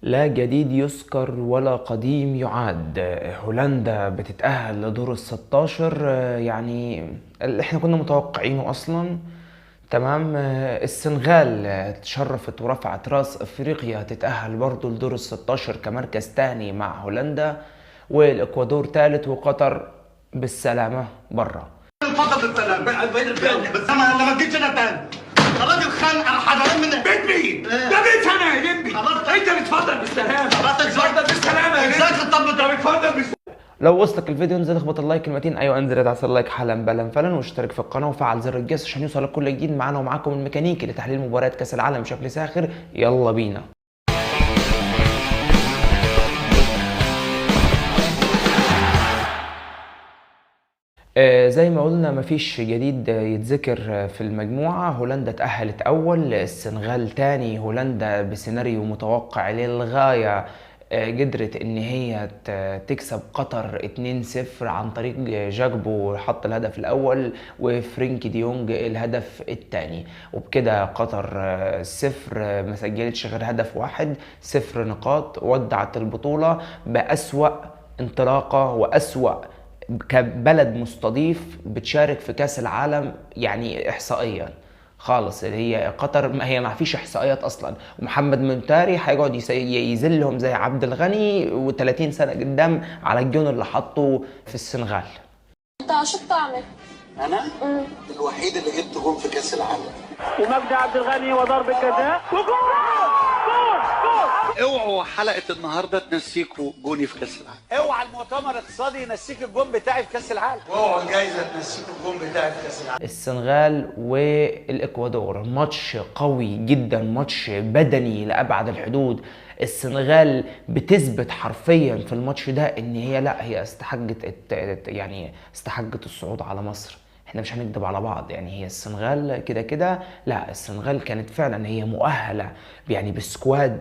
لا جديد يذكر ولا قديم يعاد. هولندا بتتأهل لدور الستاشر، يعني اللي احنا كنا متوقعينه اصلا. تمام. السنغال تشرفت ورفعت راس افريقيا، تتأهل برضو لدور الستاشر كمركز تاني مع هولندا، والاكوادور تالت، وقطر بالسلامة برا. فقط السلام بس انا لما جيتش انا تاني الراجل خان على حضرين من بيت مين؟ ده بيت انا يا لمبي. خلاص انت بتفضل بالسلامه. خلاص اتفضل بالسلامه يا ازيك الطب ده بتفضل بالسلامه. لو وصلك الفيديو انزل اخبط اللايك كلمتين، ايوه انزل ادعس اللايك حالا بلا فلا، واشترك في القناه وفعل زر الجرس عشان يوصلك كل جديد معانا ومعاكم الميكانيكي لتحليل مباريات كاس العالم بشكل ساخر. يلا بينا. زي ما قلنا مفيش جديد يتذكر في المجموعة. هولندا تأهلت أول، السنغال تاني، هولندا بسيناريو متوقع للغاية قدرت إن هي تكسب قطر 2-0 عن طريق جاكبو حط الهدف الأول وفرينكي ديونج الهدف الثاني، وبكده قطر صفر ما سجلتش غير هدف واحد، 0 نقاط، ودعت البطولة بأسوأ انطلاقة وأسوأ كبلد مستضيف بتشارك في كاس العالم، يعني احصائيا خالص. اللي هي قطر ما هي ما فيش احصائيات اصلا، ومحمد منتاري هيقعد يذلهم زي عبد الغني و30 سنه قدام على الجون اللي حطه في السنغال. انت شو بتعمل؟ انا الوحيد اللي جبت جون في كاس العالم. ومجدي عبد الغني وضرب الجزاء وجول. اوعوا حلقه النهارده تنسيكوا جوني في كاس العالم. اوعى المؤتمر الاقتصادي ينسيك الجون بتاعي في كاس العالم. واوعوا الجايزه تنسيكوا الجون بتاعي في كاس العالم. السنغال والاكوادور ماتش قوي جدا، ماتش بدني لابعد الحدود. السنغال بتثبت حرفيا في الماتش ده ان هي لا هي يعني استحقت الصعود على مصر. احنا مش هنكدب على بعض، يعني هي السنغال كده كده، لا السنغال كانت فعلا هي مؤهله يعني بسكواد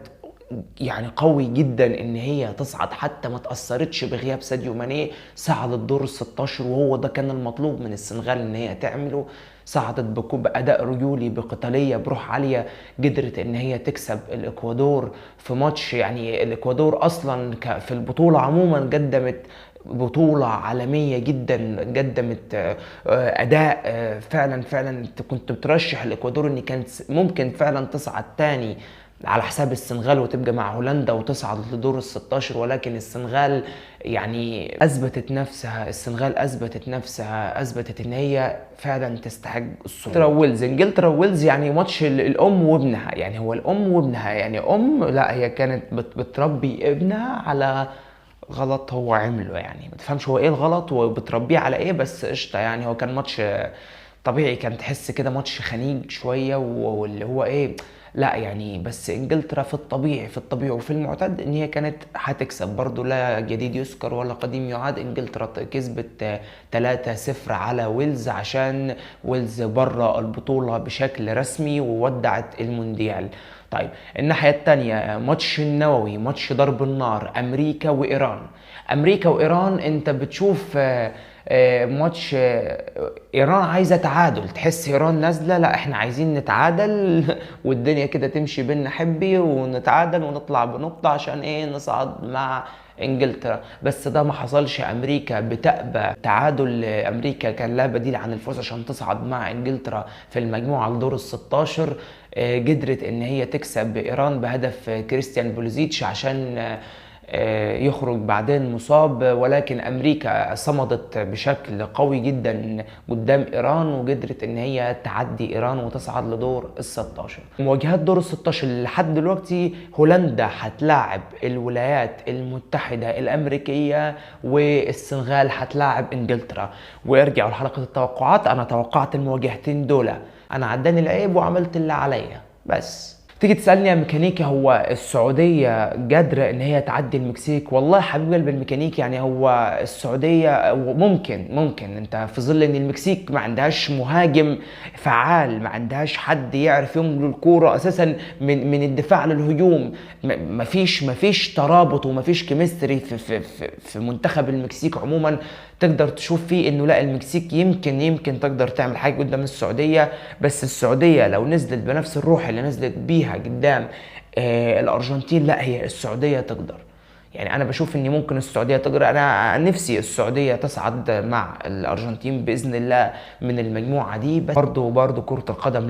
يعني قوي جدا ان هي تصعد، حتى ما تاثرتش بغياب ساديو ماني، صعدت دور ال 16 وهو ده كان المطلوب من السنغال ان هي تعمله. صعدت باداء رجولي بقتاليه بروح عاليه، قدرت ان هي تكسب الاكوادور في ماتش، يعني الاكوادور اصلا في البطوله عموما قدمت بطولة عالمية جدا، قدمت أداء فعلا انت كنت بترشح الإكوادور إن كانت ممكن فعلا تصعد تاني على حساب السنغال وتبقى مع هولندا وتصعد لدور ال 16، ولكن السنغال يعني اثبتت نفسها، اثبتت ان هي فعلا تستحق الصعود. انجلترا وويلز يعني ماتش الام وابنها، يعني هو الام وابنها، يعني لا هي كانت بتربي ابنها على غلط هو عمله، يعني ما تفهمش هو ايه الغلط وبتربيه على ايه، بس قشطه. يعني هو كان ماتش طبيعي، كان تحس كده ماتش خنيج شويه، واللي هو ايه، لا يعني بس انجلترا في الطبيعي وفي المعتاد ان هي كانت هتكسب برضو. لا جديد يذكر ولا قديم يعاد، انجلترا كسبت 3-0 على ويلز عشان ويلز بره البطولة بشكل رسمي وودعت المونديال. طيب الناحية التانية ماتش النووي، ماتش ضرب النار، امريكا وايران انت بتشوف ماتش ايران عايزه تعادل، تحس ايران نازله لا احنا عايزين نتعادل والدنيا كده تمشي بينا حبي ونتعادل ونطلع بنقطه عشان ايه نصعد مع انجلترا، بس ده ما حصلش. امريكا بتأبى تعادل، امريكا كان لا بديل عن الفوز عشان تصعد مع انجلترا في المجموعه لدور ال 16. قدرت ان هي تكسب ايران بهدف كريستيان بوليزيتش عشان يخرج بعدين مصاب، ولكن امريكا صمدت بشكل قوي جدا قدام ايران وقدرت ان هي تعدي ايران وتصعد لدور ال 16. مواجهات دور ال 16 لحد دلوقتي هولندا هتلاعب الولايات المتحده الامريكيه والسنغال هتلاعب انجلترا. ويرجعوا لحلقه التوقعات، انا توقعت المواجهتين دول، انا عداني العيب وعملت اللي عليا. بس تيجي تسألني يا ميكانيكي هو السعودية قادرة ان هي تعدي المكسيك؟ والله حبيب قلب الميكانيكي، يعني هو السعودية ممكن انت في ظل ان المكسيك ما عندهاش مهاجم فعال، ما عندهاش حد يعرف يملك الكورة اساسا من الدفاع للهجوم، مفيش ترابط ومفيش كيمستري في منتخب المكسيك عموما تقدر تشوف فيه انه لا المكسيك يمكن تقدر تعمل حاجه قدام السعوديه. بس السعوديه لو نزلت بنفس الروح اللي نزلت بيها قدام الارجنتين لا، هي السعوديه تقدر. يعني انا بشوف ان ممكن السعوديه تقدر. انا نفسي السعوديه تصعد مع الارجنتين باذن الله من المجموعه دي. بس برضو كره القدم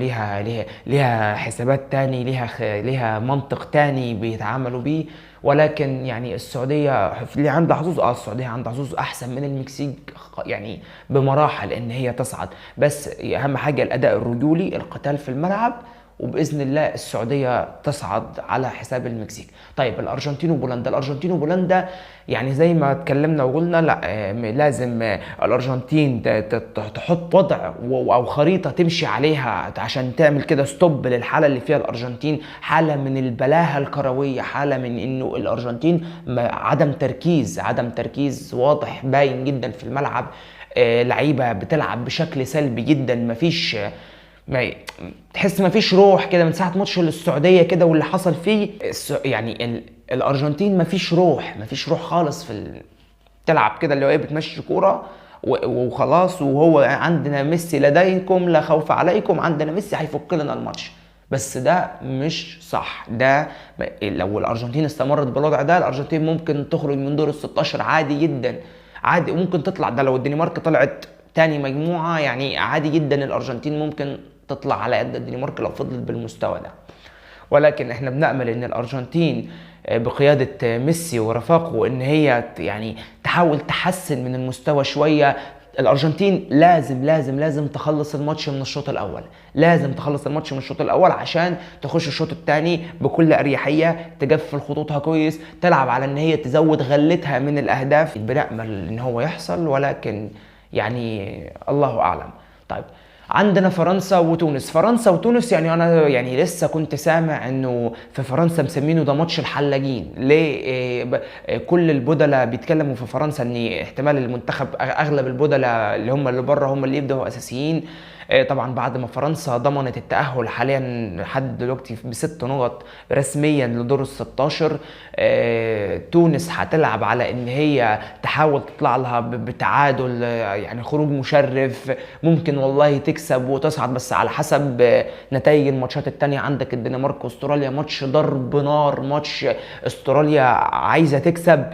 ليها حسابات تاني، ليها منطق تاني بيتعاملوا بيه. ولكن يعني السعوديه اللي عندها حظوظ، السعوديه عندها حظوظ احسن من المكسيك يعني بمراحل ان هي تصعد. بس اهم حاجه الاداء الرجولي، القتال في الملعب، وباذن الله السعوديه تصعد على حساب المكسيك. طيب الارجنتين وبولندا، الارجنتين وبولندا يعني زي ما اتكلمنا وقلنا، لا لازم الارجنتين تحط وضع او خريطه تمشي عليها عشان تعمل كده ستوب للحاله اللي فيها الارجنتين، حاله من البلاهه الكرويه، حاله من انه الارجنتين عدم تركيز واضح باين جدا في الملعب. لعيبه بتلعب بشكل سلبي جدا، مفيش تحس مفيش روح كده من ساعه ماتش السعوديه كده واللي حصل فيه. يعني الارجنتين مفيش روح خالص تلعب كده اللي هو بتمشي كوره وخلاص، وهو عندنا ميسي لديكم لا خوف عليكم، عندنا ميسي هيفك لنا الماتش. بس ده مش صح. ده لو الارجنتين استمرت بالوضع ده، الارجنتين ممكن تخرج من دور ال16 عادي جدا، عادي. وممكن تطلع، ده لو الدنمارك طلعت تاني مجموعه يعني عادي جدا الارجنتين ممكن تطلع على قد الدنمارك لو فضلت بالمستوى ده. ولكن احنا بنأمل ان الارجنتين بقيادة ميسي ورفاقه ان هي يعني تحاول تحسن من المستوى شوية. الارجنتين لازم تخلص الماتش من الشوط الاول، عشان تخش الشوط الثاني بكل اريحيه، تقفل خطوطها كويس، تلعب على ان هي تزود غلتها من الاهداف. بنأمل ان هو يحصل، ولكن يعني الله اعلم. طيب عندنا فرنسا وتونس. يعني انا يعني لسه كنت سامع انه في فرنسا مسمينه ده ماتش الحلاجين. ليه؟ كل البدلاء بيتكلموا في فرنسا ان احتمال المنتخب اغلب البدلاء اللي بره هم اللي يبداوا اساسيين. طبعا بعد ما فرنسا ضمنت التأهل حاليا لحد دلوقتي ب6 نقط رسميا لدور ال16، تونس هتلعب على ان هي تحاول تطلع لها بتعادل، يعني خروج مشرف، ممكن والله تكسب وتصعد، بس على حسب نتائج الماتشات التانية. عندك الدنمارك واستراليا، ماتش ضرب نار، ماتش استراليا عايزة تكسب،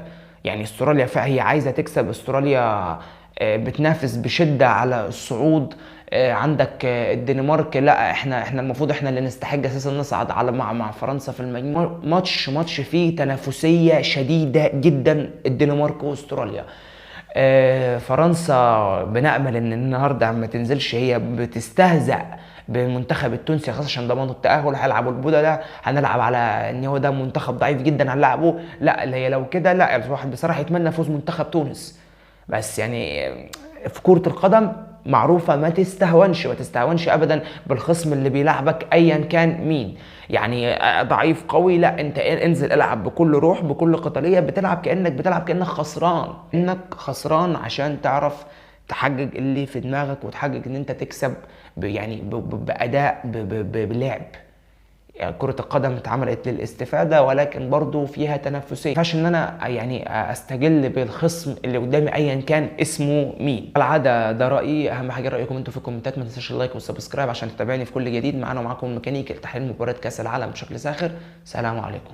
يعني استراليا هي عايزة تكسب. استراليا بتنافس بشدة على الصعود. عندك الدنمارك، لا احنا المفروض احنا اللي نستحق اساسا نصعد على مع فرنسا في المجموعه. ماتش فيه تنافسيه شديده جدا، الدنمارك واستراليا. فرنسا بنأمل ان النهارده ما تنزلش، هي بتستهزأ بالمنتخب التونسي خاصه عشان ضمنوا التأهل. هيلعبوا البدلاء، هنلعب على ان هو ده منتخب ضعيف جدا هنلعبه. لا هي لو كده، لا الواحد بصراحه يتمنى فوز منتخب تونس. بس يعني في كرة القدم معروفة ما تستهونش ابدا بالخصم اللي بيلعبك ايا كان مين، يعني ضعيف قوي، لا انت انزل العب بكل روح بكل قتالية، بتلعب كأنك خسران عشان تعرف تحقق اللي في دماغك وتحقق ان انت تكسب يعني بأداء بلعب. يعني كرة القدم اتعملت للاستفادة، ولكن برضو فيها تنافسية. مينفعش ان انا يعني استجل بالخصم اللي قدامي ايا كان اسمه مين. العادة ده رأيي، اهم حاجة رأيكم انتوا في الكومنتات. ما تنساش اللايك والسبسكرايب عشان تتابعني في كل جديد. معانا ومعاكم الميكانيك لتحليل مباراة كأس العالم بشكل ساخر. سلام عليكم.